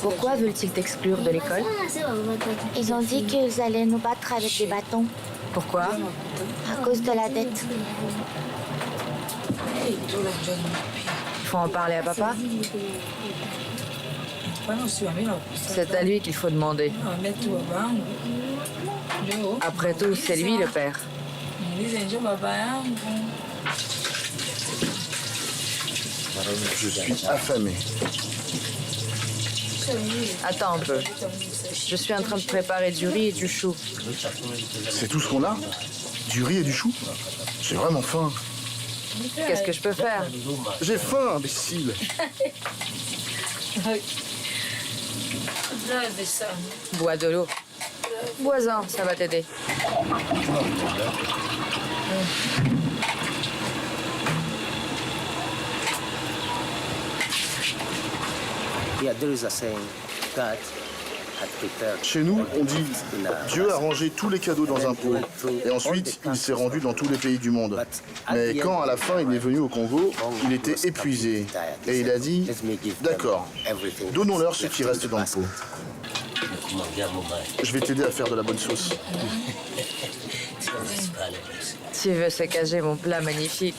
Pourquoi veulent-ils t'exclure de l'école? Ils ont dit qu'ils allaient nous battre avec des bâtons Pourquoi? à cause de la dette. Il faut en parler à papa? C'est à lui qu'il faut demander. Après tout, c'est lui le père. Je suis affamé. Attends un peu. Je suis en train de préparer du riz et du chou. C'est tout ce qu'on a? Du riz et du chou? J'ai vraiment faim. Qu'est-ce que je peux faire? J'ai faim, imbécile. Bois de l'eau. Bois-en, ça va t'aider. Chez nous, on dit Dieu a rangé tous les cadeaux dans un pot. Et ensuite, il s'est rendu dans tous les pays du monde. Mais quand, à la fin, il est venu au Congo, il était épuisé. Et il a dit, d'accord, donnons-leur ce qui reste dans le pot. Je vais t'aider à faire de la bonne sauce. Tu veux saccager mon plat magnifique.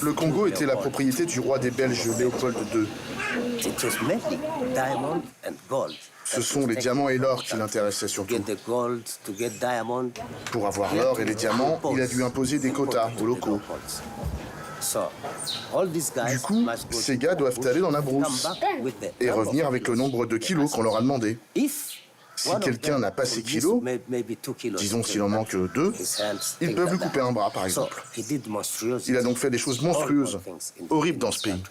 Le Congo était la propriété du roi des Belges, Léopold II. Ce sont les diamants et l'or qui l'intéressaient surtout. Pour avoir l'or et les diamants, il a dû imposer des quotas aux locaux. Du coup, ces gars doivent aller dans la brousse et revenir avec le nombre de kilos qu'on leur a demandé. Si quelqu'un n'a pas ces kilos, disons s'il en manque 2, ils peuvent lui couper un bras, par exemple. Il a donc fait des choses monstrueuses, horribles dans ce pays.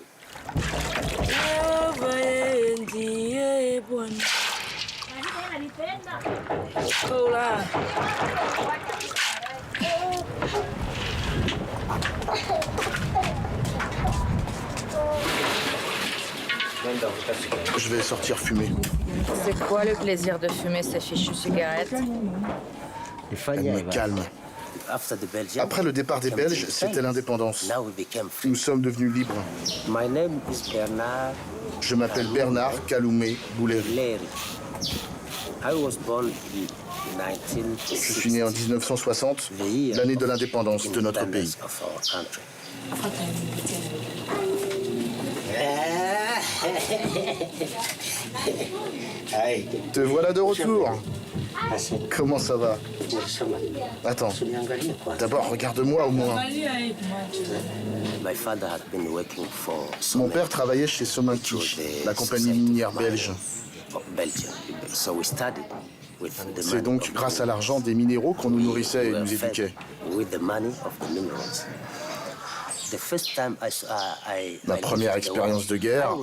Je vais sortir fumer. C'est quoi le plaisir de fumer ces fichues cigarettes? Elle me calme. Après le départ des Belges, c'était l'indépendance. Nous sommes devenus libres. Je m'appelle Bernard Kaloumé Bouléry. Je suis né en 1960, l'année de l'indépendance de notre pays. Te voilà de retour. Comment ça va? Attends, d'abord regarde-moi au moins. Mon père travaillait chez Sominki, la compagnie minière belge. C'est donc grâce à l'argent des minéraux qu'on nous nourrissait et nous éduquait. Ma première expérience de guerre,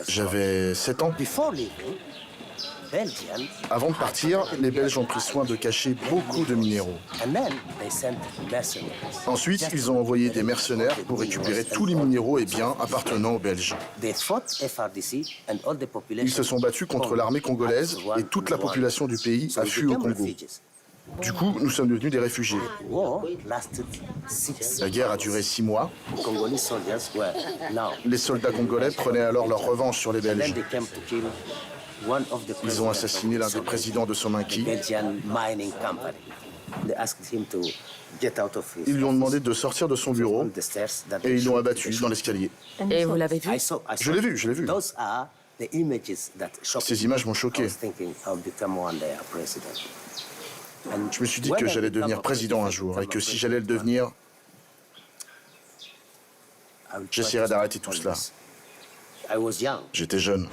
j'avais 7 ans. Avant de partir, les Belges ont pris soin de cacher beaucoup de minéraux. Ensuite, ils ont envoyé des mercenaires pour récupérer tous les minéraux et biens appartenant aux Belges. Ils se sont battus contre l'armée congolaise et toute la population du pays a fui au Congo. Du coup, nous sommes devenus des réfugiés. La guerre a duré 6 mois. Les soldats congolais prenaient alors leur revanche sur les Belges. Ils ont assassiné l'un des présidents de Sominki. Ils lui ont demandé de sortir de son bureau et ils l'ont abattu dans l'escalier. Et vous l'avez vu? Je l'ai vu, je l'ai vu. Ces images m'ont choqué. Je me suis dit que j'allais devenir président un jour et que si j'allais le devenir, j'essaierais d'arrêter tout cela. J'étais jeune.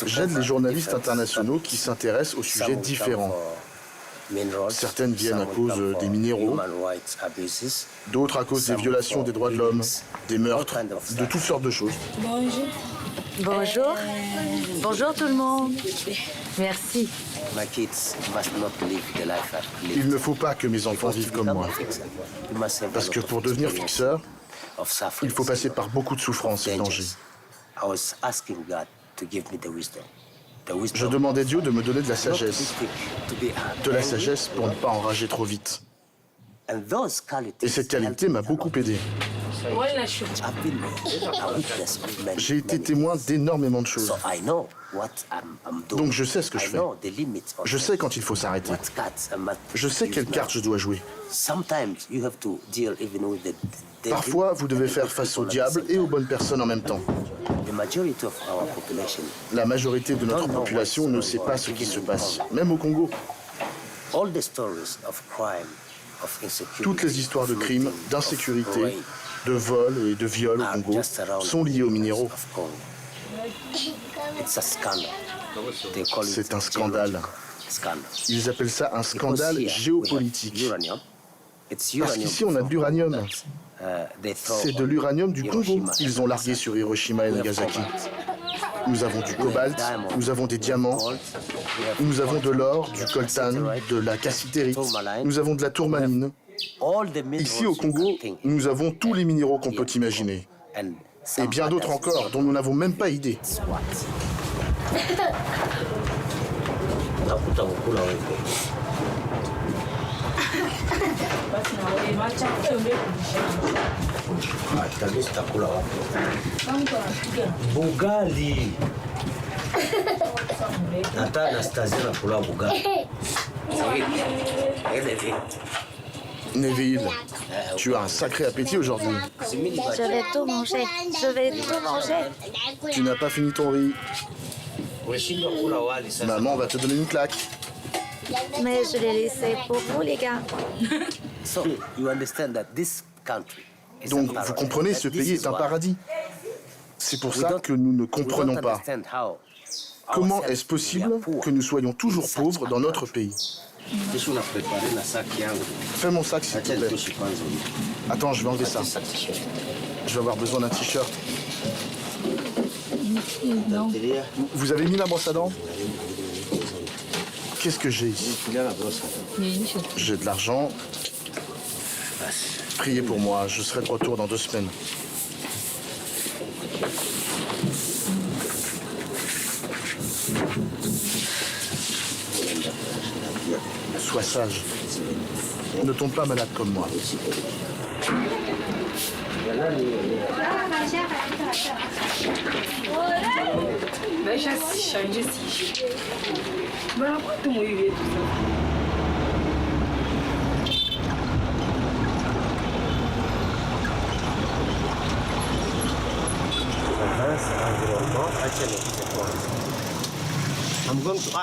J'aide les journalistes internationaux qui s'intéressent aux sujets différents. Certaines viennent à cause des minéraux, d'autres à cause des violations des droits de l'homme, des meurtres, de toutes sortes de choses. Bonjour. Bonjour tout le monde. Merci. Il ne faut pas que mes enfants vivent comme moi. Parce que pour devenir fixeur, Il faut passer par beaucoup de souffrances et de dangers. Je demandais Dieu de me donner de la sagesse pour ne pas enrager trop vite. Et cette qualité m'a beaucoup aidé. J'ai été témoin d'énormément de choses. Donc je sais ce que je fais. Je sais quand il faut s'arrêter. Je sais quelles cartes je dois jouer. Parfois, vous devez faire face au diable et aux bonnes personnes en même temps. La majorité de notre population ne sait pas ce qui se passe, même au Congo. Toutes les histoires de crimes, d'insécurité, de vol et de viol au Congo sont liées aux minéraux. C'est un scandale. Ils appellent ça un scandale géopolitique. Parce qu'ici, on a de l'uranium. C'est de l'uranium du Congo qu'ils ont largué sur Hiroshima et Nagasaki. Nous avons du cobalt, nous avons des diamants, nous avons de l'or, du coltan, de la cassitérite, nous avons de la tourmaline. Ici au Congo, nous avons tous les minéraux qu'on peut imaginer. Et bien d'autres encore dont nous n'avons même pas idée. Bugali. Nata Anastasia nakula bugali. Neville, tu as un sacré appétit aujourd'hui. Je vais tout manger. Je vais tout manger. Tu n'as pas fini ton riz. Maman va te donner une claque. Mais je l'ai laissé pour vous, les gars. Donc, vous comprenez, ce pays est un paradis. C'est pour ça que nous ne comprenons pas. Comment est-ce possible que nous soyons toujours pauvres dans notre pays? Fais mon sac, s'il te plaît. Attends, je vais enlever ça. Je vais avoir besoin d'un t-shirt. Vous avez mis la brosse à dents? Qu'est-ce que j'ai ici? J'ai de l'argent. Priez pour moi, je serai de retour dans 2 semaines. Sois sage. Ne tombe pas malade comme moi.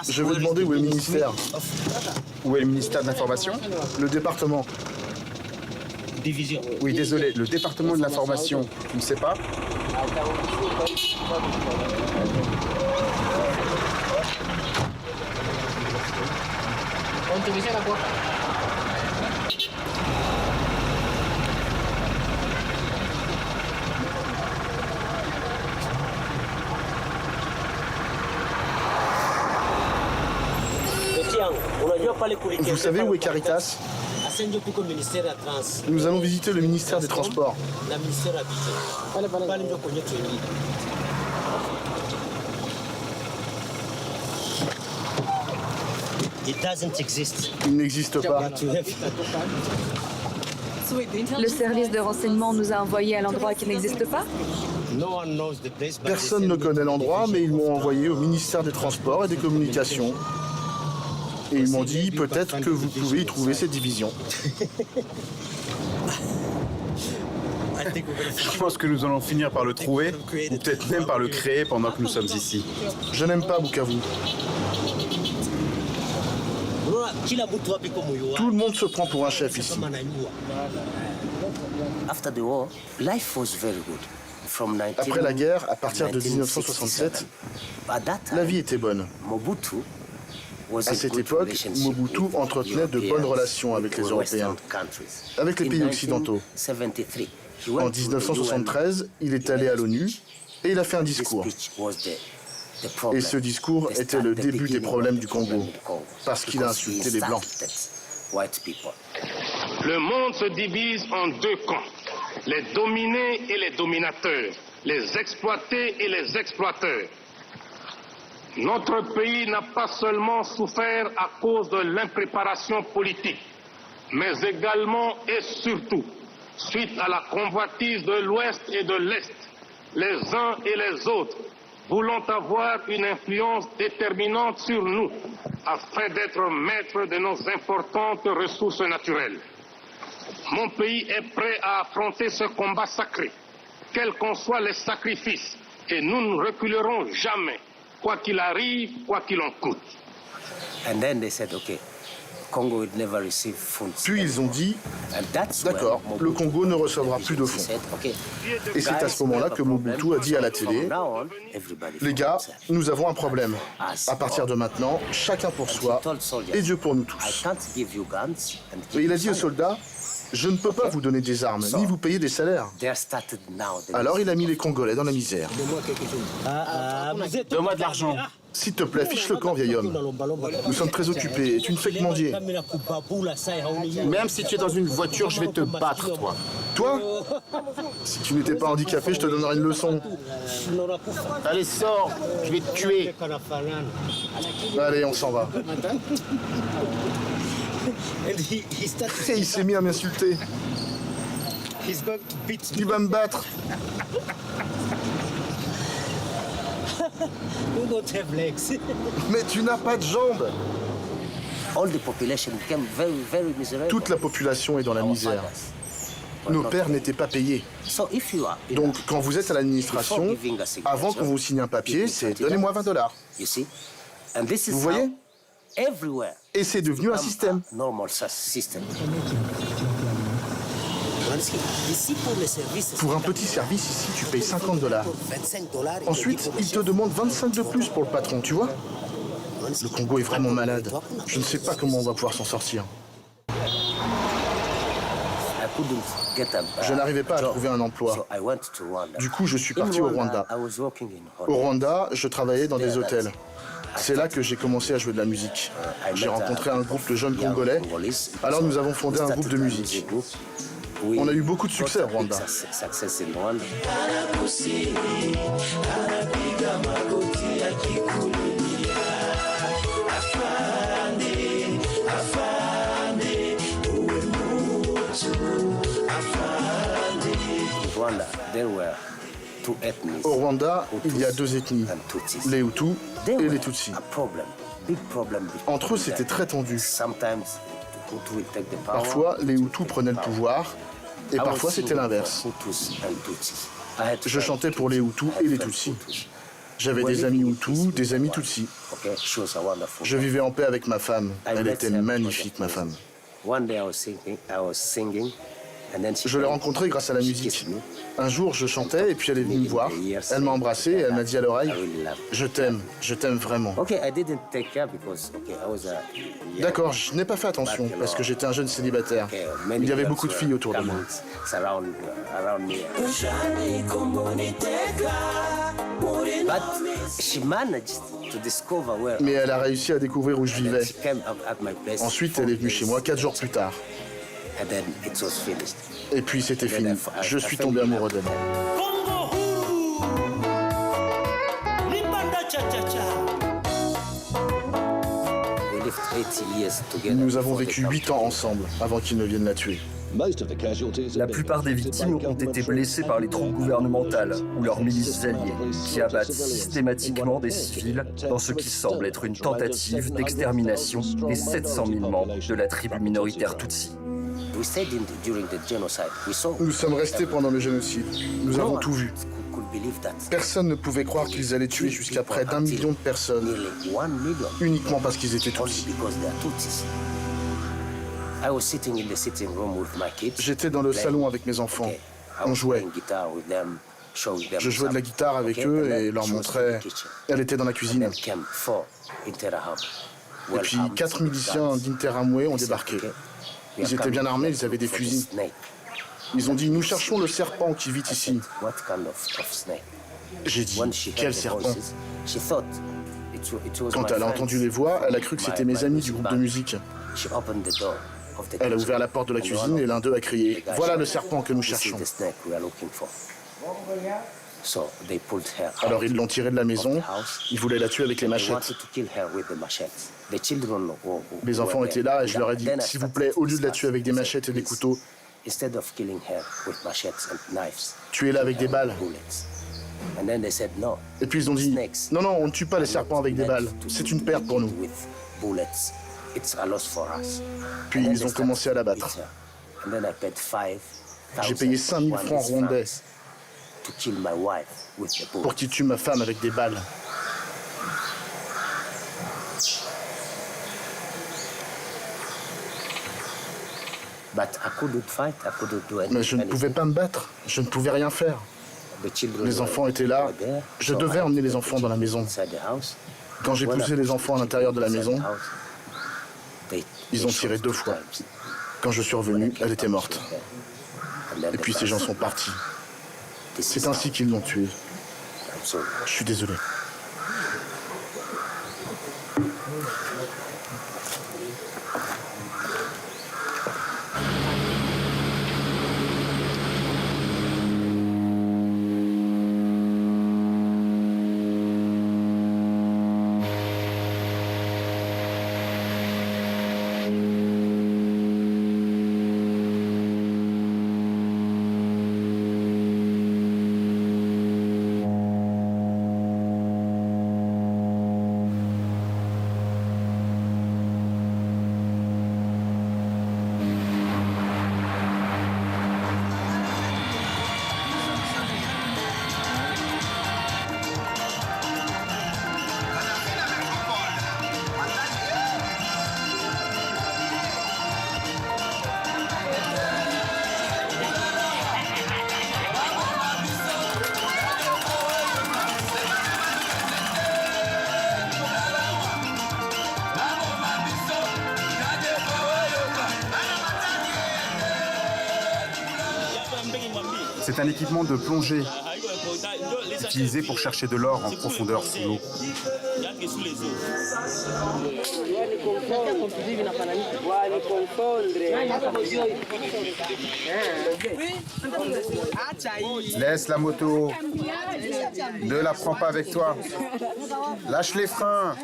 Je veux demander où est le ministère. Où est le ministère de l'Information? Le département. Division. Oui, désolé, le département de l'Information, tu ne sais pas? Vous savez où est Caritas? Nous allons visiter le ministère des Transports. Il n'existe pas. Le service de renseignement nous a envoyés à l'endroit qui n'existe pas? Personne ne connaît l'endroit, mais ils m'ont envoyé au ministère des Transports et des Communications. Et ils m'ont dit, peut-être que vous pouvez y trouver cette division. Je pense que nous allons finir par le trouver, ou peut-être même par le créer pendant que nous sommes ici. Je n'aime pas Bukavu. Tout le monde se prend pour un chef ici. Après la guerre, à partir de 1967, la vie était bonne. À cette époque, Mobutu entretenait de bonnes relations avec les Européens, avec les pays occidentaux. En 1973, il est allé à l'ONU et il a fait un discours. Et ce discours était le début des problèmes du Congo, parce qu'il a insulté les Blancs. Le monde se divise en 2 camps. les dominés et les dominateurs, les exploités et les exploiteurs. Notre pays n'a pas seulement souffert à cause de l'impréparation politique, mais également et surtout suite à la convoitise de l'Ouest et de l'Est, les uns et les autres voulant avoir une influence déterminante sur nous afin d'être maîtres de nos importantes ressources naturelles. Mon pays est prêt à affronter ce combat sacré, quels qu'en soient les sacrifices, et nous ne reculerons jamais, quoi qu'il arrive, quoi qu'il en coûte. And then they said, okay, Congo would never receive funds. Puis ils ont dit, d'accord, le Congo ne recevra plus de fonds. Et c'est à ce moment-là que Mobutu a dit à la télé, les gars, nous avons un problème. À partir de maintenant, chacun pour soi et Dieu pour nous tous. Et il a dit aux soldats, je ne peux pas vous donner des armes, ni vous payer des salaires. Alors il a mis les Congolais dans la misère. Donne-moi de l'argent. S'il te plaît, fiche le camp, vieil homme. Nous sommes très occupés et tu ne fais que mendier. Même si tu es dans une voiture, je vais te battre, toi. Toi? Si tu n'étais pas handicapé, je te donnerais une leçon. Allez, sors, je vais te tuer. Allez, on s'en va. Et il s'est mis à m'insulter. Il va me battre. Mais tu n'as pas de jambes. Toute la population est dans la misère. Nos pères n'étaient pas payés. Donc, quand vous êtes à l'administration, avant qu'on vous signe un papier, c'est « donnez-moi $20 ». Vous voyez? Et c'est devenu un système. Pour un petit service ici, tu payes $50. Ensuite, ils te demandent 25 de plus pour le patron, tu vois? Le Congo est vraiment malade. Je ne sais pas comment on va pouvoir s'en sortir. Je n'arrivais pas à trouver un emploi. Du coup, je suis parti au Rwanda. Au Rwanda, je travaillais dans des hôtels. C'est là que j'ai commencé à jouer de la musique. J'ai rencontré un groupe de jeunes Congolais. Alors nous avons fondé un groupe de musique. On a eu beaucoup de succès au Rwanda. Au Rwanda, il y a deux ethnies, les Hutus et les Tutsis. Entre eux, c'était très tendu. Parfois, les Hutus prenaient le pouvoir, et parfois c'était l'inverse. Je chantais pour les Hutus et les Tutsis. J'avais des amis Hutus, des amis Tutsis. Je vivais en paix avec ma femme. Elle était magnifique, ma femme. Je l'ai rencontrée grâce à la musique. Un jour, je chantais et puis elle est venue me voir. Elle m'a embrassé et elle m'a dit à l'oreille « Je t'aime vraiment ». D'accord, je n'ai pas fait attention parce que j'étais un jeune célibataire. Il y avait beaucoup de filles autour de moi. Mais elle a réussi à découvrir où je vivais. Ensuite, elle est venue chez moi 4 jours plus tard. Et puis c'était fini. Je suis tombé amoureux d'elle. Nous avons vécu 8 ans ensemble avant qu'ils ne viennent la tuer. La plupart des victimes ont été blessées par les troupes gouvernementales ou leurs milices alliées, qui abattent systématiquement des civils dans ce qui semble être une tentative d'extermination des 700 000 membres de la tribu minoritaire Tutsi. Nous sommes restés pendant le génocide. Nous avons tout vu. Personne ne pouvait croire qu'ils allaient tuer jusqu'à près d'1 million de personnes, uniquement parce qu'ils étaient Tutsis. J'étais dans le salon avec mes enfants. On jouait. Je jouais de la guitare avec eux et leur montrais. Elle était dans la cuisine. Et puis 4 miliciens d'Interahamwe ont débarqué. Ils étaient bien armés, ils avaient des fusils. Ils ont dit, nous cherchons le serpent qui vit ici. J'ai dit, quel serpent? Quand elle a entendu les voix, elle a cru que c'était mes amis du groupe de musique. Elle a ouvert la porte de la cuisine et l'un d'eux a crié « Voilà le serpent que nous cherchons ». Alors ils l'ont tirée de la maison, ils voulaient la tuer avec les machettes. Les enfants étaient là et je leur ai dit « S'il vous plaît, au lieu de la tuer avec des machettes et des couteaux, tuez-la avec des balles ». Et puis ils ont dit « Non, non, on ne tue pas les serpents avec des balles, c'est une perte pour nous ». Puis ils ont commencé à l'abattre. J'ai payé 5000 francs rwandais pour qu'il tue ma femme avec des balles. Mais je ne pouvais pas me battre, je ne pouvais rien faire. Les enfants étaient là, je devais emmener les enfants dans la maison. Quand j'ai poussé les enfants à l'intérieur de la maison, ils ont tiré 2 fois. Quand je suis revenu, elle était morte. Et puis ces gens sont partis. C'est ainsi qu'ils l'ont tuée. Je suis désolé. C'est un équipement de plongée utilisé pour chercher de l'or en profondeur sous l'eau. Laisse la moto. Ne la prends pas avec toi. Lâche les freins.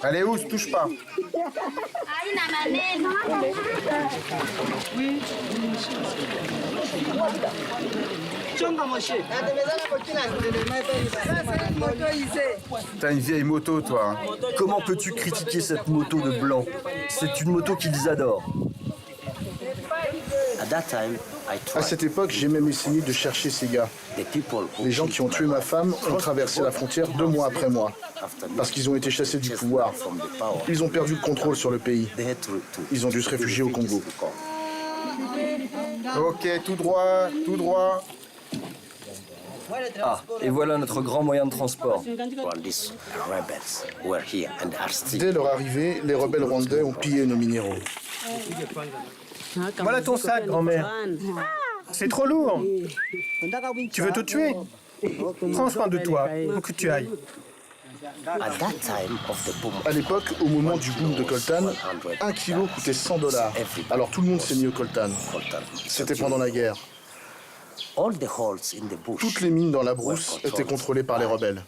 Allez, où, se touche pas. T'as une vieille moto, toi. Comment peux-tu critiquer cette moto de blanc? C'est une moto qu'ils adorent. À cette époque, j'ai même essayé de chercher ces gars. Les gens qui ont tué ma femme ont traversé la frontière 2 mois après moi, parce qu'ils ont été chassés du pouvoir. Ils ont perdu le contrôle sur le pays. Ils ont dû se réfugier au Congo. Ok, tout droit, tout droit. Ah, et voilà notre grand moyen de transport. Dès leur arrivée, les rebelles rwandais ont pillé nos minéraux. Voilà ton sac, grand-mère. C'est trop lourd. Tu veux te tuer? Prends soin de toi, où que tu ailles. À l'époque, au moment du boom de coltan, 1 kilo coûtait $100. Alors tout le monde s'est mis au coltan. C'était pendant la guerre. Toutes les mines dans la brousse étaient contrôlées par les rebelles.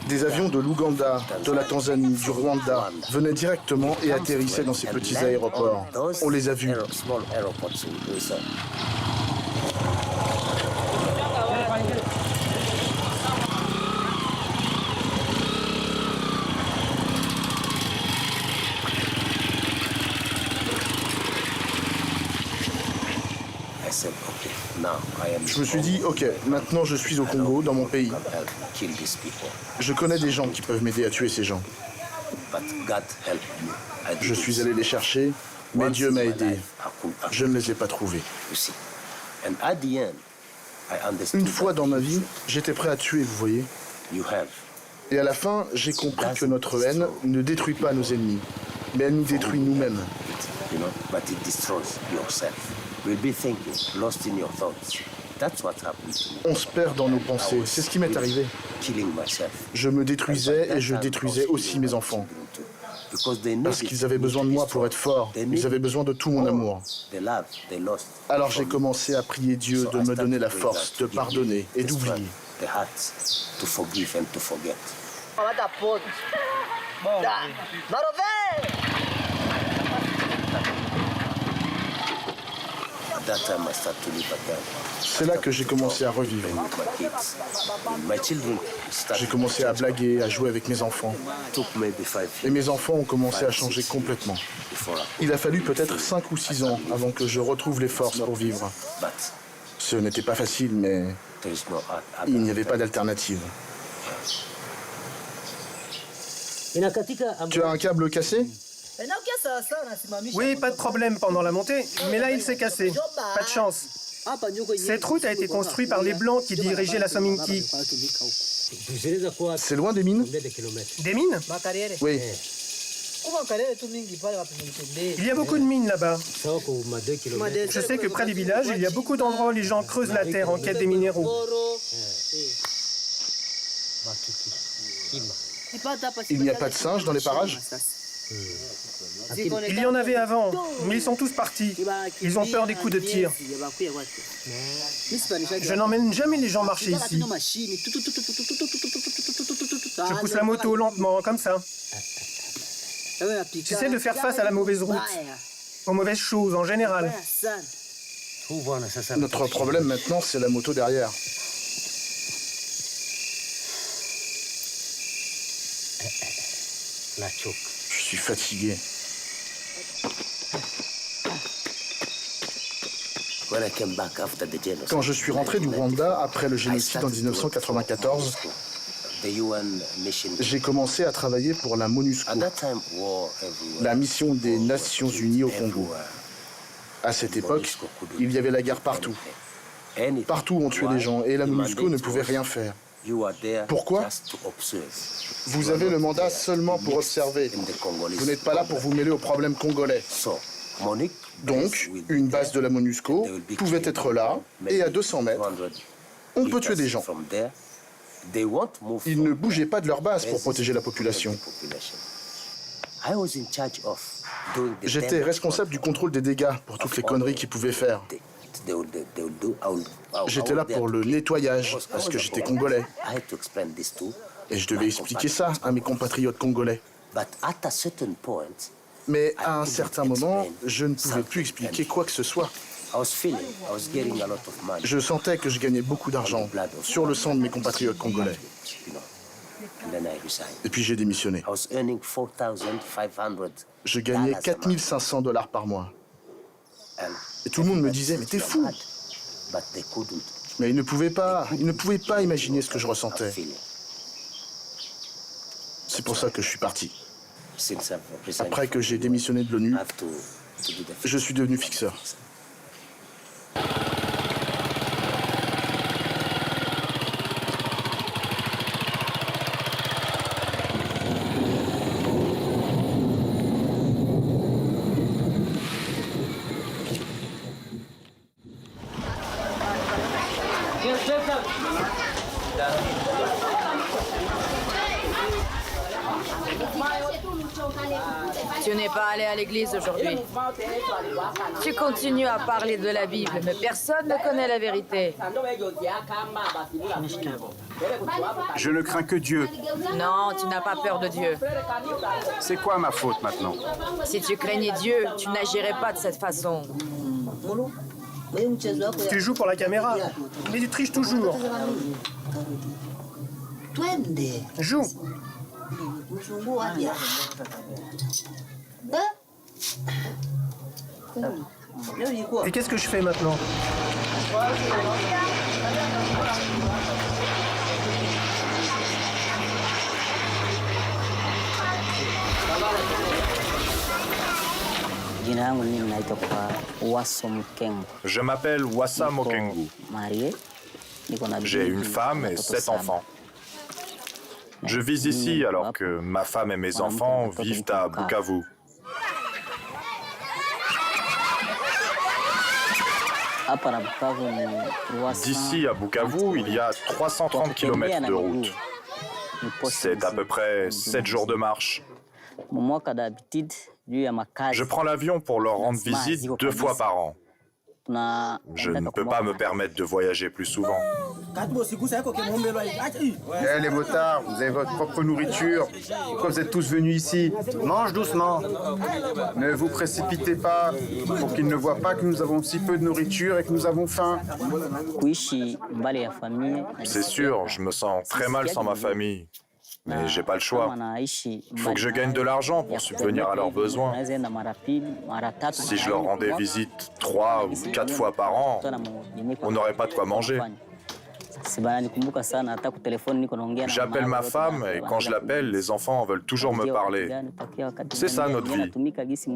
Des avions de l'Ouganda, de la Tanzanie, du Rwanda venaient directement et atterrissaient dans ces petits aéroports. On les a vus. Je me suis dit, ok, maintenant je suis au Congo, dans mon pays. Je connais des gens qui peuvent m'aider à tuer ces gens. Je suis allé les chercher, mais Dieu m'a aidé. Je ne les ai pas trouvés. Une fois dans ma vie, j'étais prêt à tuer, vous voyez. Et à la fin, j'ai compris que notre haine ne détruit pas nos ennemis, mais elle nous détruit nous-mêmes. On se perd dans nos pensées. C'est ce qui m'est arrivé. Je me détruisais et je détruisais aussi mes enfants. Parce qu'ils avaient besoin de moi pour être forts. Ils avaient besoin de tout mon amour. Alors j'ai commencé à prier Dieu de me donner la force de pardonner et d'oublier. C'est là que j'ai commencé à revivre. J'ai commencé à blaguer, à jouer avec mes enfants. Et mes enfants ont commencé à changer complètement. Il a fallu peut-être 5 ou 6 ans avant que je retrouve les forces pour vivre. Ce n'était pas facile, mais il n'y avait pas d'alternative. Tu as un câble cassé ? Oui, pas de problème pendant la montée, mais là il s'est cassé. Pas de chance. Cette route a été construite par les Blancs qui dirigeaient la Sominki. C'est loin des mines ? Des mines? Oui. Il y a beaucoup de mines là-bas. Je sais que près du village, il y a beaucoup d'endroits où les gens creusent la terre en quête des minéraux. Il n'y a pas de singes dans les parages ? Il y en avait avant, mais ils sont tous partis. Ils ont peur des coups de tir. Je n'emmène jamais les gens marcher ici. Je pousse la moto lentement, comme ça. J'essaie de faire face à la mauvaise route, aux mauvaises choses en général. Notre problème maintenant, c'est la moto derrière. Je suis fatigué. Quand je suis rentré du Rwanda après le génocide en 1994, j'ai commencé à travailler pour la MONUSCO, la mission des Nations Unies au Congo. À cette époque, il y avait la guerre partout. Partout on tuait des gens et la MONUSCO ne pouvait rien faire. Pourquoi ? Vous avez le mandat seulement pour observer. Vous n'êtes pas là pour vous mêler aux problèmes congolais. Donc, une base de la MONUSCO pouvait être là, et à 200 mètres, on peut tuer des gens. Ils ne bougeaient pas de leur base pour protéger la population. J'étais responsable du contrôle des dégâts pour toutes les conneries qu'ils pouvaient faire. J'étais là pour le nettoyage, parce que j'étais congolais. Et je devais expliquer ça à mes compatriotes congolais. Mais à un certain moment, je ne pouvais plus expliquer quoi que ce soit. Je sentais que je gagnais beaucoup d'argent sur le sang de mes compatriotes congolais. Et puis j'ai démissionné. Je gagnais $4500 par mois. Et tout le monde me disait, mais t'es fou! Mais ils ne pouvaient pas imaginer ce que je ressentais. C'est pour ça que je suis parti. Après que j'ai démissionné de l'ONU, je suis devenu fixeur. Tu n'es pas allé à l'église aujourd'hui. Tu continues à parler de la Bible, mais personne ne connaît la vérité. Je ne crains que Dieu. Non, tu n'as pas peur de Dieu. C'est quoi ma faute maintenant? Si tu craignais Dieu, tu n'agirais pas de cette façon. Tu joues pour la caméra, mais tu triches toujours. Joue. Et qu'est-ce que je fais maintenant? Je m'appelle Wassa Mokengu. J'ai une femme et 7 enfants. Je vis ici alors que ma femme et mes enfants vivent à Bukavu. D'ici à Bukavu, il y a 330 km de route. C'est à peu près 7 jours de marche. Je prends l'avion pour leur rendre visite 2 fois par an. Je ne peux pas me permettre de voyager plus souvent. Eh les motards, vous avez votre propre nourriture. Pourquoi vous êtes tous venus ici? Mange doucement. Ne vous précipitez pas pour qu'ils ne voient pas que nous avons si peu de nourriture et que nous avons faim. C'est sûr, je me sens très mal sans ma famille. Mais j'ai pas le choix. Il faut que je gagne de l'argent pour subvenir à leurs besoins. Si je leur rendais visite 3 ou 4 fois par an, on n'aurait pas de quoi manger. J'appelle ma femme et quand je l'appelle, les enfants veulent toujours me parler. C'est ça notre vie.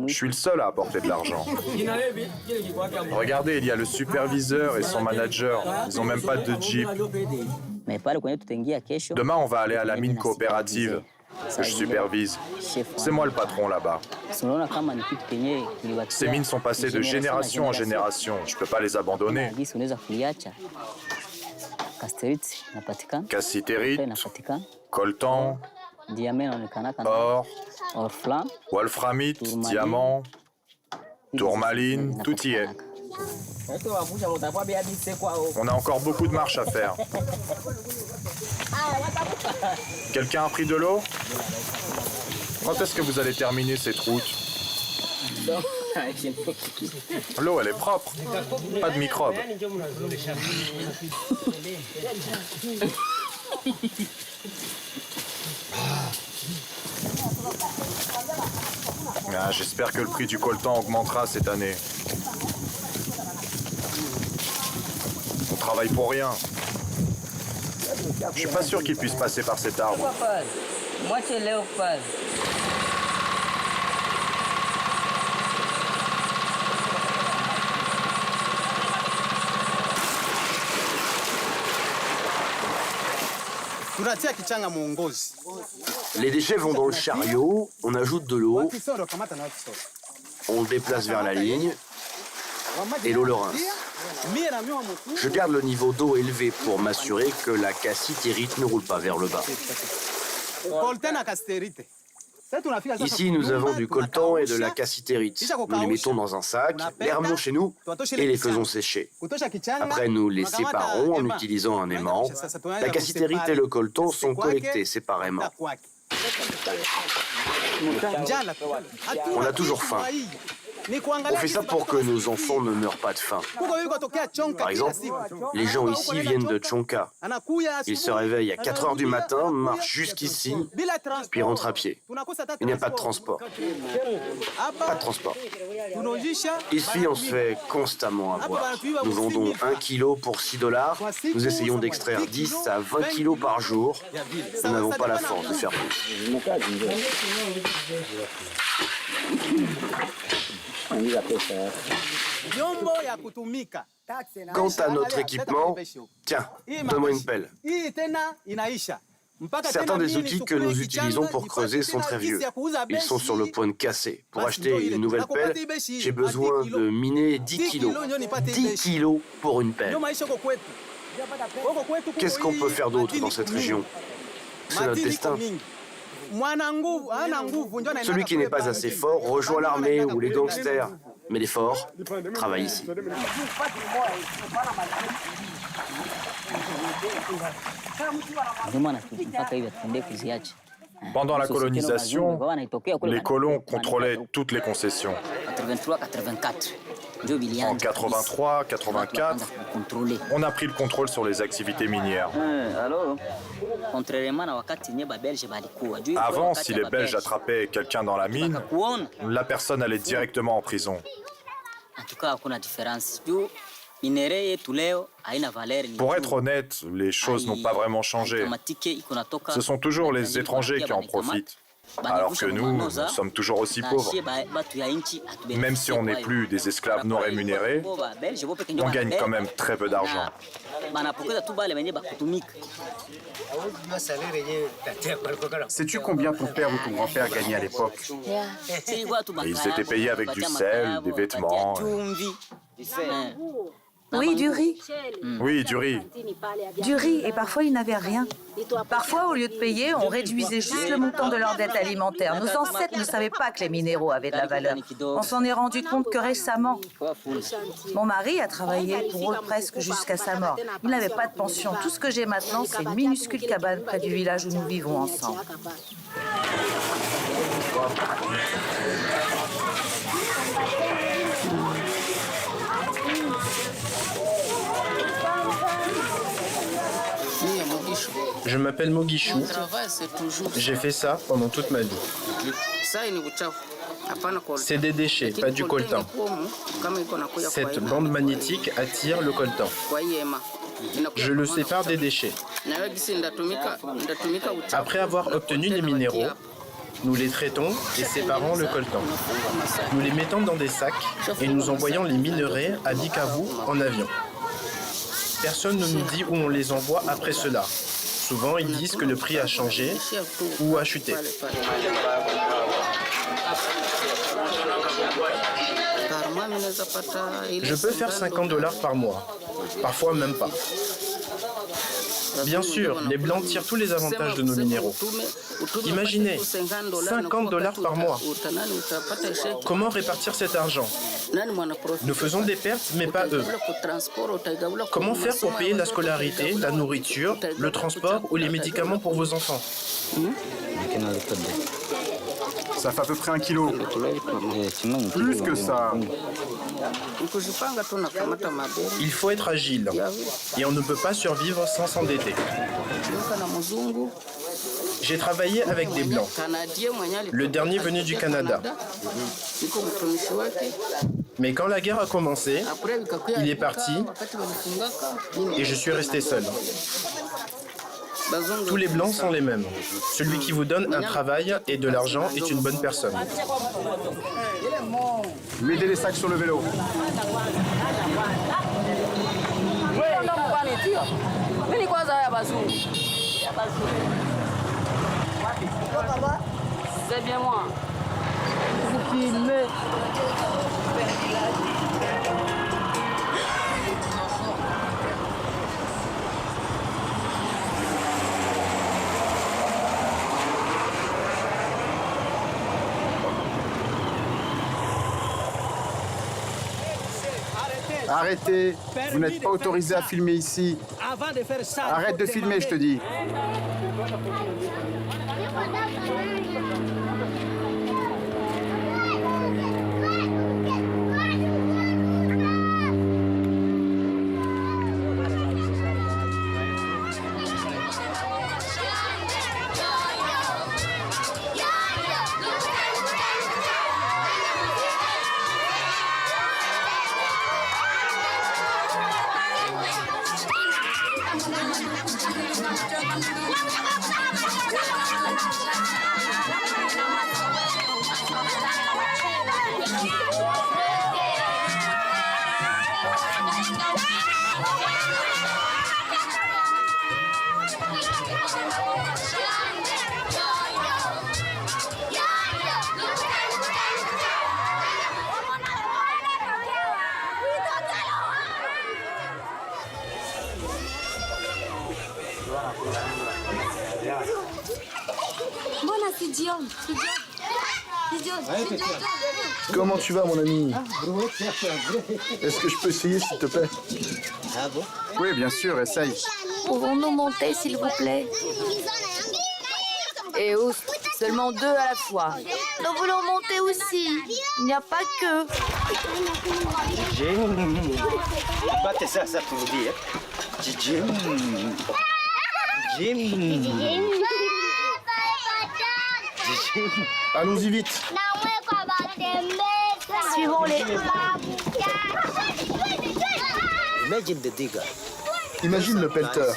Je suis le seul à apporter de l'argent. Regardez, il y a le superviseur et son manager. Ils n'ont même pas de jeep. Demain, on va aller à la mine coopérative que je supervise. C'est moi le patron là-bas. Ces mines sont passées de génération en génération. Je ne peux pas les abandonner. Cassitérite, coltan, or, wolframite, diamant, tourmaline, tout y est. On a encore beaucoup de marche à faire. Quelqu'un a pris de l'eau? Quand est-ce que vous allez terminer cette route? L'eau, elle est propre. Pas de microbes. Ah, j'espère que le prix du coltan augmentera cette année. On travaille pour rien. Je suis pas sûr qu'il puisse passer par cet arbre. Moi, c'est léopard. Les déchets vont dans le chariot, on ajoute de l'eau, on le déplace vers la ligne et l'eau le rince. Je garde le niveau d'eau élevé pour m'assurer que la cassitérite ne roule pas vers le bas. Ici, nous avons du coltan et de la cassitérite. Nous les mettons dans un sac, les ramenons chez nous et les faisons sécher. Après, nous les séparons en utilisant un aimant. La cassitérite et le coltan sont collectés séparément. On a toujours faim. On fait ça pour que nos enfants ne meurent pas de faim. Par exemple, les gens ici viennent de Tchonka. Ils se réveillent à 4 heures du matin, marchent jusqu'ici, puis rentrent à pied. Il n'y a pas de transport. Pas de transport. Ici, on se fait constamment avoir. Nous vendons 1 kilo pour $6. Nous essayons d'extraire 10 à 20 kilos par jour. Nous n'avons pas la force de faire plus. Quant à notre équipement, tiens, donne-moi une pelle. Certains des outils que nous utilisons pour creuser sont très vieux. Ils sont sur le point de casser. Pour acheter une nouvelle pelle, j'ai besoin de miner 10 kilos. 10 kilos pour une pelle. Qu'est-ce qu'on peut faire d'autre dans cette région? C'est notre destin. Celui qui n'est pas assez fort rejoint l'armée ou les gangsters. Mais les forts travaillent ici. Pendant la colonisation, les colons contrôlaient toutes les concessions. En 83, 84, on a pris le contrôle sur les activités minières. Avant, si les Belges attrapaient quelqu'un dans la mine, la personne allait directement en prison. Pour être honnête, les choses n'ont pas vraiment changé. Ce sont toujours les étrangers qui en profitent. Alors que nous sommes toujours aussi pauvres. Même si on n'est plus des esclaves non rémunérés, on gagne quand même très peu d'argent. Sais-tu combien ton père ou ton grand-père gagnaient à l'époque? Ils étaient payés avec du sel, des vêtements. Oui, du riz. Oui, du riz. Du riz, et parfois ils n'avaient rien. Parfois, au lieu de payer, on réduisait juste le montant de leur dette alimentaire. Nos ancêtres ne savaient pas que les minéraux avaient de la valeur. On s'en est rendu compte que récemment. Mon mari a travaillé pour eux presque jusqu'à sa mort. Il n'avait pas de pension. Tout ce que j'ai maintenant, c'est une minuscule cabane près du village où nous vivons ensemble. Je m'appelle Moguichou. J'ai fait ça pendant toute ma vie. C'est des déchets, pas du coltan. Cette bande magnétique attire le coltan. Je le sépare des déchets. Après avoir obtenu les minéraux, nous les traitons et séparons le coltan. Nous les mettons dans des sacs et nous envoyons les minerais à Bukavu en avion. Personne ne nous dit où on les envoie après cela. Souvent, ils disent que le prix a changé ou a chuté. Je peux faire $50 par mois, parfois même pas. Bien sûr, les Blancs tirent tous les avantages de nos minéraux. Imaginez, $50 par mois. Comment répartir cet argent? Nous faisons des pertes, mais pas eux. Comment faire pour payer la scolarité, la nourriture, le transport ou les médicaments pour vos enfants? Ça fait à peu près 1 kilo. Plus que ça. Il faut être agile et on ne peut pas survivre sans s'endetter. J'ai travaillé avec des Blancs. Le dernier venu du Canada. Mais quand la guerre a commencé, il est parti et je suis resté seul. Tous les Blancs sont les mêmes. Celui qui vous donne un travail et de l'argent est une bonne personne. Mettez les sacs sur le vélo. C'est bien moi. Arrêtez, vous n'êtes pas autorisé à filmer ici. Arrête de filmer, je te dis. Comment tu vas, mon ami? Est-ce que je peux essayer, s'il te plaît? Oui, bien sûr, essaye. Pouvons-nous monter, s'il vous plaît? Et ouf, seulement 2 à la fois. Nous voulons monter aussi. Il n'y a pas que. Battez ça pour vous dire. Allons-y vite. Suivons-les. Imagine le pelleteur.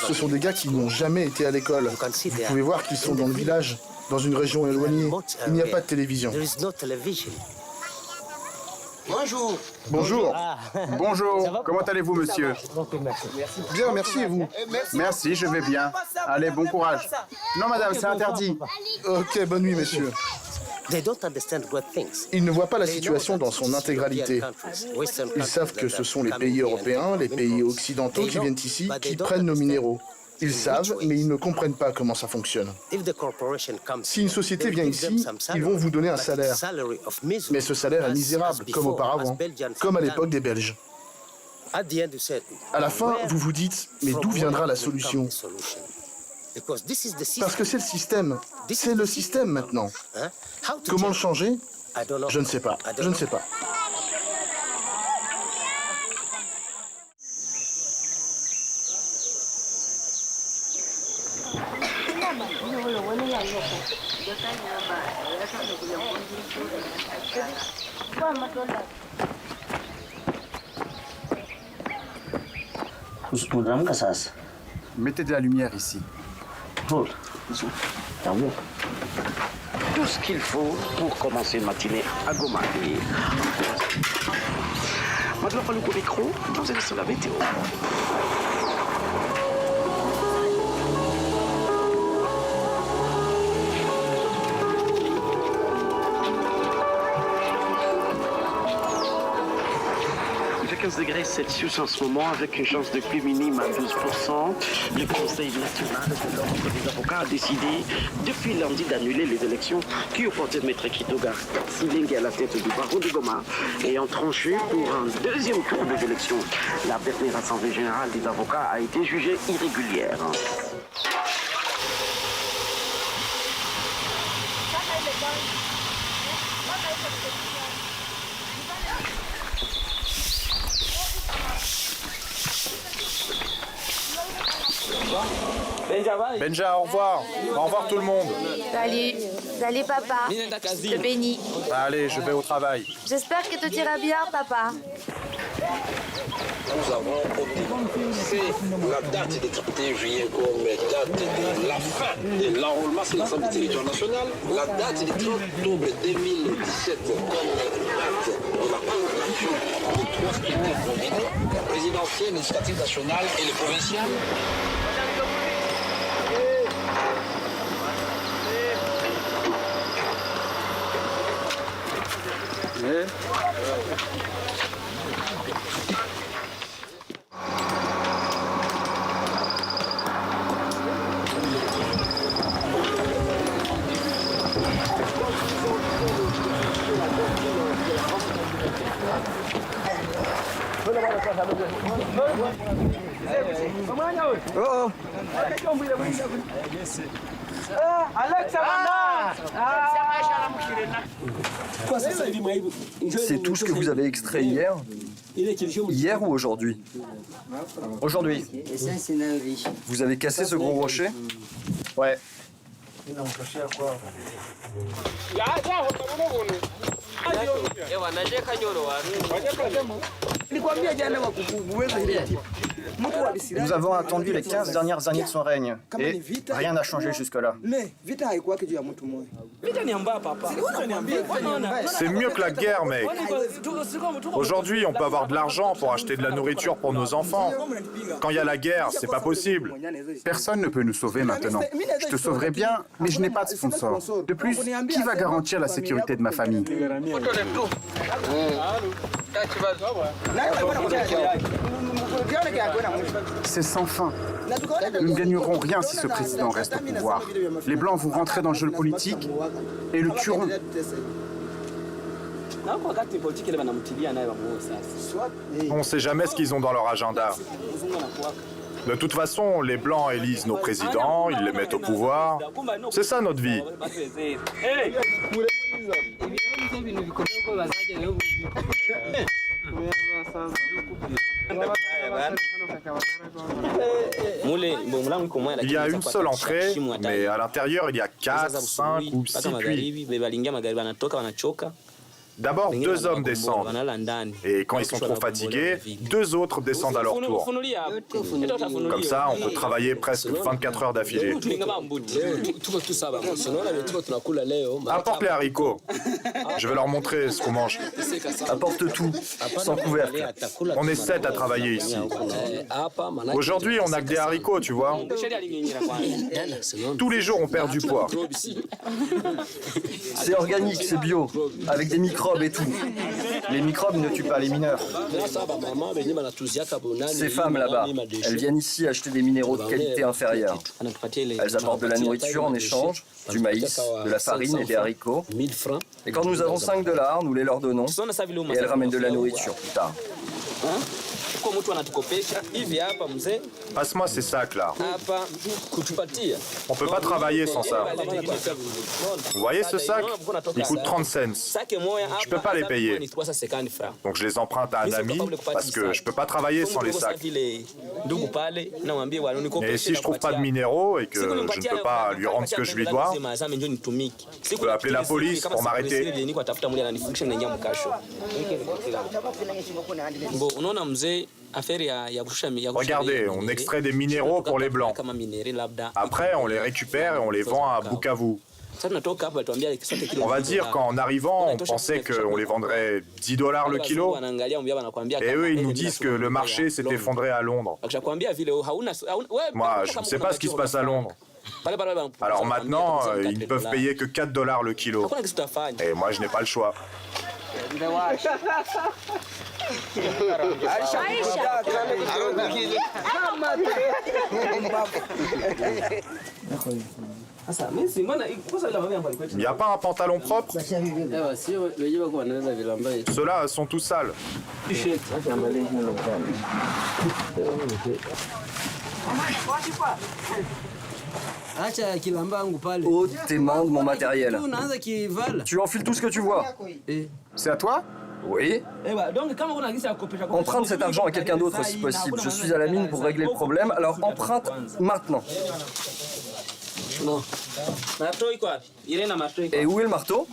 Ce sont des gars qui n'ont jamais été à l'école. Vous pouvez voir qu'ils sont dans le village, dans une région éloignée. Il n'y a pas de télévision. Bonjour. Bonjour. Bonjour. Comment allez-vous, monsieur? Bien, merci, et vous? Merci, je vais bien. Allez, bon courage. Non, madame, c'est interdit. Ok, bonne nuit, messieurs. Ils ne voient pas la situation dans son intégralité. Ils savent que ce sont les pays européens, les pays occidentaux qui viennent ici, qui prennent nos minéraux. Ils savent, mais ils ne comprennent pas comment ça fonctionne. Si une société vient ici, ils vont vous donner un salaire. Mais ce salaire est misérable, comme auparavant, comme à l'époque des Belges. À la fin, vous vous dites, mais d'où viendra la solution? Parce que c'est le système. C'est le système maintenant. Comment le changer? Je ne sais pas. Je ne sais pas. Mettez de la lumière ici. Tout ce qu'il faut pour commencer une matinée à Goma. Maintenant, on le micro, vous allez sur la météo. Il fait 15 degrés Celsius en ce moment avec une chance de pluie minime à 12%. Le Conseil national de l'Ordre des avocats a décidé depuis lundi d'annuler les élections qui opposaient Maître Kitoga Silingi à la tête du barreau de Goma ayant tranché pour un deuxième tour des élections. La dernière assemblée générale des avocats a été jugée irrégulière. Benja, au revoir. Au revoir tout le monde. Salut. Salut, papa. Je te bénis. Allez, je vais au travail. J'espère que tout ira bien, papa. Nous avons opté la date du 31 juillet comme date de la fin de l'enrôlement sur l'ensemble du territoire national, la date du 30 octobre 2017 comme date de la prolongation des trois scrutins combinés, la présidentielle, législative nationale et les provinciales. C'est tout ce que vous avez extrait hier? Hier ou aujourd'hui? Aujourd'hui. Vous avez cassé ce gros rocher? Ouais. Nous avons attendu les 15 dernières années de son règne et rien n'a changé jusque-là. C'est mieux que la guerre, mec. Aujourd'hui, on peut avoir de l'argent pour acheter de la nourriture pour nos enfants. Quand il y a la guerre, c'est pas possible. Personne ne peut nous sauver maintenant. Je te sauverai bien, mais je n'ai pas de sponsor. De plus, qui va garantir la sécurité de ma famille? C'est sans fin. Nous ne gagnerons rien si ce président reste au pouvoir. Les Blancs vont rentrer dans le jeu politique et le tueront. On ne sait jamais ce qu'ils ont dans leur agenda. De toute façon, les Blancs élisent nos présidents, ils les mettent au pouvoir. C'est ça notre vie. Il y a une seule entrée, mais à l'intérieur, il y a 4, 5 ou 6 puits. D'abord, 2 hommes descendent. Et quand ils sont trop fatigués, 2 autres descendent à leur tour. Comme ça, on peut travailler presque 24 heures d'affilée. Apporte les haricots. Je vais leur montrer ce qu'on mange. Apporte tout, sans couvercle. On est 7 à travailler ici. Aujourd'hui, on n'a que des haricots, tu vois. Tous les jours, on perd du poids. C'est organique, c'est bio, avec des microbes et tout. Les microbes ne tuent pas les mineurs. Ces femmes là-bas, elles viennent ici acheter des minéraux de qualité inférieure. Elles apportent de la nourriture en échange, du maïs, de la farine et des haricots. Et quand nous avons $5, nous les leur donnons et elles ramènent de la nourriture plus tard. Passe-moi ces sacs là. On peut pas travailler sans ça. Vous voyez ce sac? Il coûte 30 cents. Je peux pas les payer. Donc je les emprunte à un ami parce que je peux pas travailler sans les sacs. Et si je trouve pas de minéraux et que je ne peux pas lui rendre ce que je lui dois, je peux appeler la police pour m'arrêter. Regardez, on extrait des minéraux pour les blancs. Après, on les récupère et on les vend à Bukavu. On va dire qu'en arrivant, on pensait qu'on les vendrait $10 le kilo. Et eux, ils nous disent que le marché s'est effondré à Londres. Moi, je ne sais pas ce qui se passe à Londres. Alors maintenant, ils ne peuvent payer que $4 le kilo. Et moi, je n'ai pas le choix. Il n'y a pas un pantalon propre? Ceux-là sont tous sales. Ôte tes mains de mon matériel. Tu enfiles tout ce que tu vois. C'est à toi? Oui. Emprunte cet argent à quelqu'un d'autre si possible. Je suis à la mine pour régler le problème, alors emprunte maintenant. Et où est le marteau?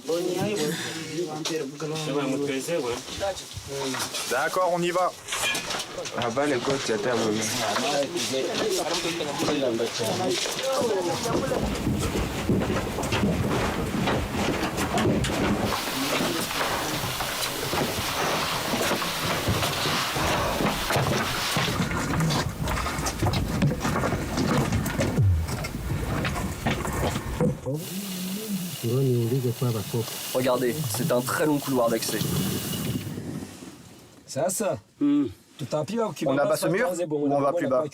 D'accord, on y va. Regardez, c'est un très long couloir d'accès. On abat ce mur ou on va plus bas?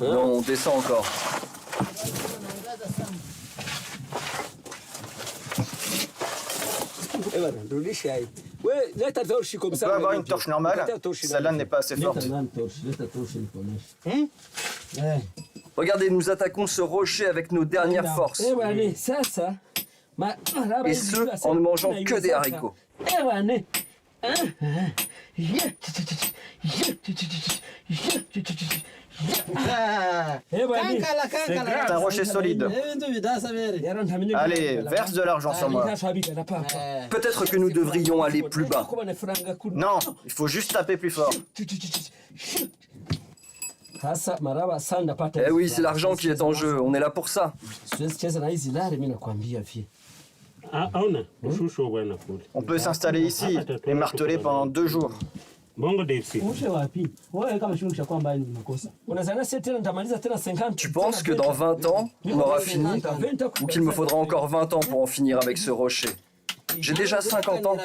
Non, on descend encore. On peut avoir une torche normale? Celle-là n'est pas assez forte. Regardez, nous attaquons ce rocher avec nos dernières forces. Et ce, en ne mangeant que des haricots. C'est un rocher solide. Allez, verse de l'argent sur moi. Peut-être que nous devrions aller plus bas. Non, il faut juste taper plus fort. Eh oui, c'est l'argent qui est en jeu, on est là pour ça. On peut s'installer ici et marteler pendant 2 jours. Tu penses que dans 20 ans, on aura fini? Ou qu'il me faudra encore 20 ans pour en finir avec ce rocher? J'ai déjà 50 ans.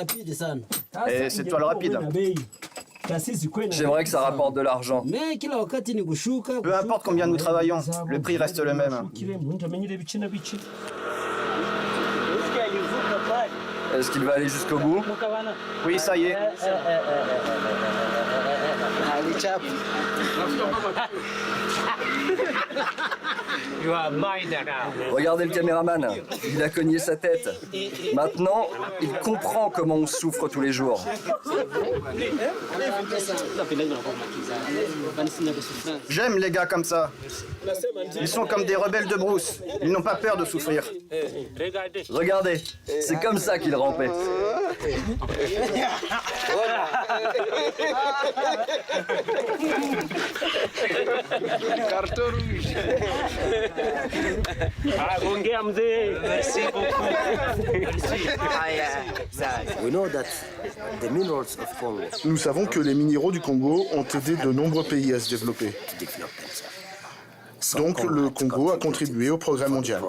Et c'est toi le rapide. J'aimerais que ça rapporte de l'argent. Peu importe combien nous travaillons, le prix reste le même. Est-ce qu'il va aller jusqu'au bout? Oui, ça y est. Regardez le caméraman, il a cogné sa tête. Maintenant, il comprend comment on souffre tous les jours. J'aime les gars comme ça. Ils sont comme des rebelles de brousse. Ils n'ont pas peur de souffrir. Regardez, c'est comme ça qu'il rampait. Carton rouge. Merci beaucoup. Nous savons que les minéraux du Congo ont aidé de nombreux pays à se développer. Donc le Congo a contribué au progrès mondial.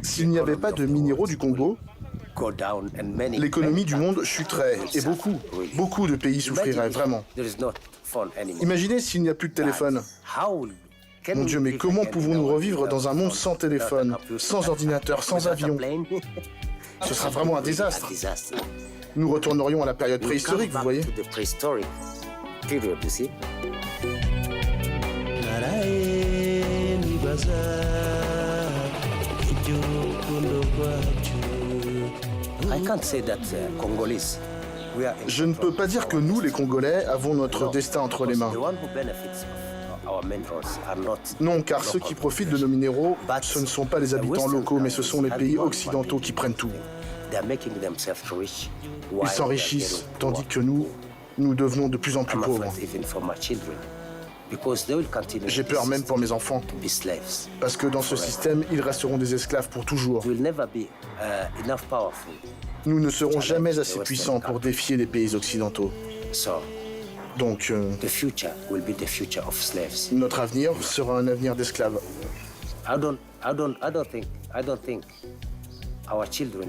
S'il n'y avait pas de minéraux du Congo, l'économie du monde chuterait et beaucoup de pays souffriraient vraiment. Imaginez s'il n'y a plus de téléphone. Mon Dieu, mais comment pouvons-nous revivre dans un monde sans téléphone, sans ordinateur, sans avion? Ce sera vraiment un désastre. Nous retournerions à la période préhistorique, vous voyez. Je ne peux pas dire que nous, les Congolais, avons notre destin entre les mains. Non, car ceux qui profitent de nos minéraux, ce ne sont pas les habitants locaux, mais ce sont les pays occidentaux qui prennent tout. Ils s'enrichissent, tandis que nous devenons de plus en plus pauvres. J'ai peur même pour mes enfants, parce que dans ce système, ils resteront des esclaves pour toujours. Nous ne serons jamais assez puissants pour défier les pays occidentaux. Donc, notre avenir sera un avenir d'esclaves.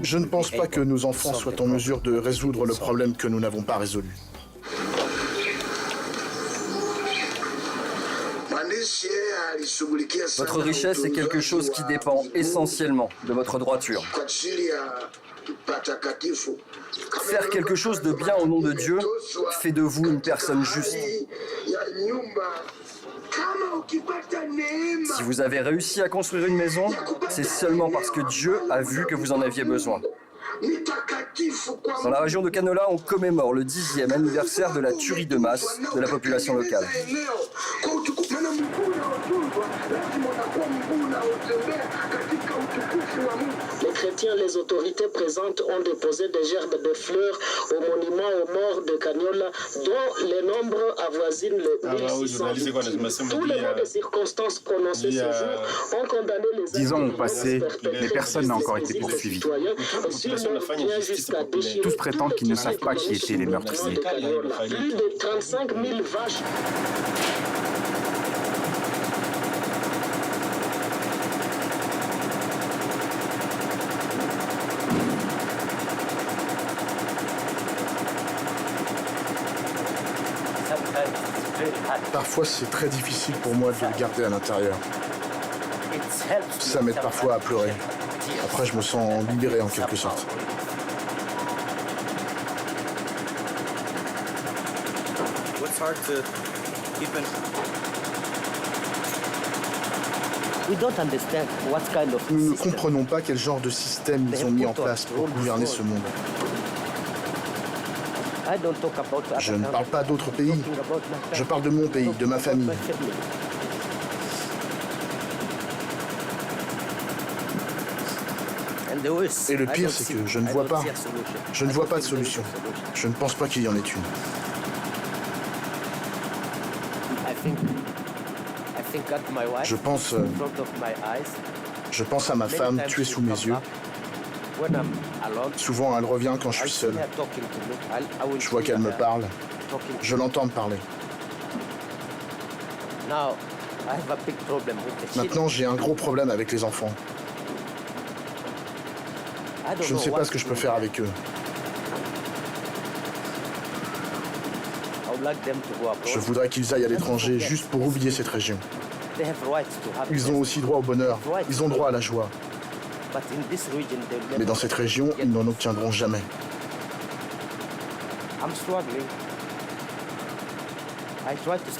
Je ne pense pas que nos enfants soient en mesure de résoudre le problème que nous n'avons pas résolu. Votre richesse est quelque chose qui dépend essentiellement de votre droiture. Faire quelque chose de bien au nom de Dieu fait de vous une personne juste. Si vous avez réussi à construire une maison, c'est seulement parce que Dieu a vu que vous en aviez besoin. Dans la région de Kanola, on commémore le 10e anniversaire de la tuerie de masse de la population locale. Les chrétiens, les autorités présentes ont déposé des gerbes de fleurs au monument aux morts de Kanyola, dont les nombres avoisinent les 1600. Tous les mots de circonstances prononcés ce jour ont condamné les 10 ans ont passé, mais personne n'a encore été poursuivi. Tous prétendent qu'ils ne savent pas qui étaient les meurtriers. Plus de 35 000 vaches. Parfois, c'est très difficile pour moi de le garder à l'intérieur. Ça m'aide parfois à pleurer. Après, je me sens libéré en quelque sorte. Nous ne comprenons pas quel genre de système ils ont mis en place pour gouverner ce monde. Je ne parle pas d'autres pays. Je parle de mon pays, de ma famille. Et le pire, c'est que je ne vois pas. Je ne vois pas de solution. Je ne pense pas qu'il y en ait une. Je pense à ma femme tuée sous mes yeux. Souvent, elle revient quand je suis seul. Je vois qu'elle me parle. Je l'entends me parler. Maintenant, j'ai un gros problème avec les enfants. Je ne sais pas ce que je peux faire avec eux. Je voudrais qu'ils aillent à l'étranger juste pour oublier cette région. Ils ont aussi droit au bonheur. Ils ont droit à la joie. Mais dans cette région, ils n'en obtiendront jamais.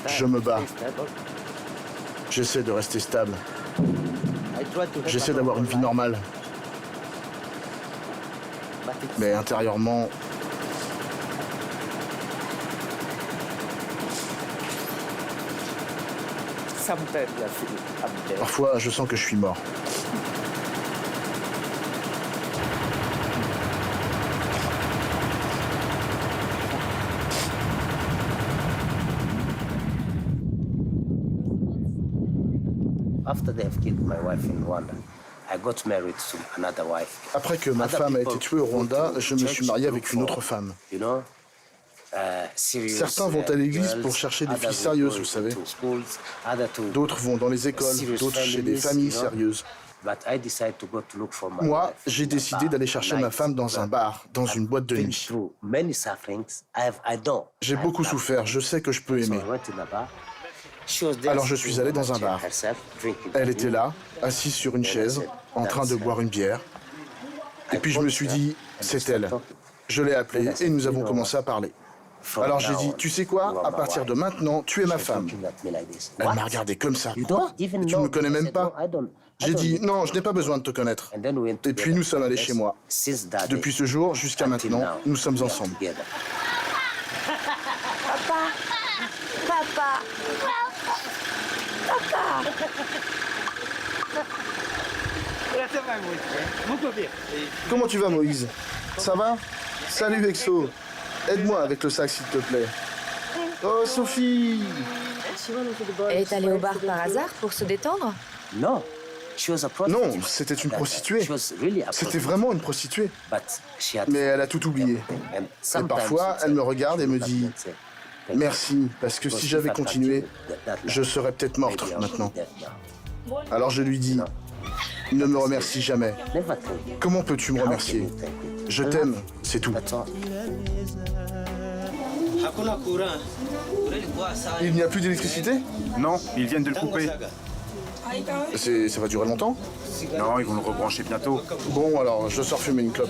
Je me bats. J'essaie de rester stable. J'essaie d'avoir une vie normale. Mais intérieurement, parfois je sens que je suis mort. Après que ma femme a été tuée au Rwanda, je me suis marié avec une autre femme. Certains vont à l'église pour chercher des filles sérieuses, vous savez. D'autres vont dans les écoles, d'autres chez des familles sérieuses. Moi, j'ai décidé d'aller chercher ma femme dans un bar, dans une boîte de nuit. J'ai beaucoup souffert, je sais que je peux aimer. Alors je suis allé dans un bar. Elle était là, assise sur une chaise, en train de boire une bière. Et puis je me suis dit, c'est elle. Je l'ai appelée et nous avons commencé à parler. Alors j'ai dit, tu sais quoi, à partir de maintenant, tu es ma femme. Elle m'a regardé comme ça. Tu ne me connais même pas? J'ai dit, non, je n'ai pas besoin de te connaître. Et puis nous sommes allés chez moi. Depuis ce jour jusqu'à maintenant, nous sommes ensemble. Papa, papa, papa. Comment tu vas, Moïse? Ça va? Salut, Vexo. Aide-moi avec le sac, s'il te plaît. Oh, Sophie! Elle est allée au bar par hasard pour se détendre? Non, c'était une prostituée. C'était vraiment une prostituée. Mais elle a tout oublié. Et parfois, elle me regarde et me dit « Merci, parce que si j'avais continué, je serais peut-être morte maintenant. » Alors je lui dis « Ne me remercie jamais. Comment peux-tu me remercier? Je t'aime, c'est tout. » Il n'y a plus d'électricité? Non, ils viennent de le couper. Ça va durer longtemps? Non, ils vont le rebrancher bientôt. Bon, alors, je sors fumer une clope.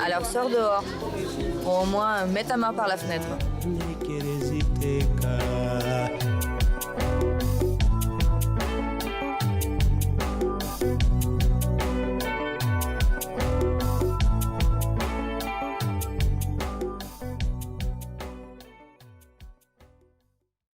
Alors sors dehors. Ou au moins, mets ta main par la fenêtre.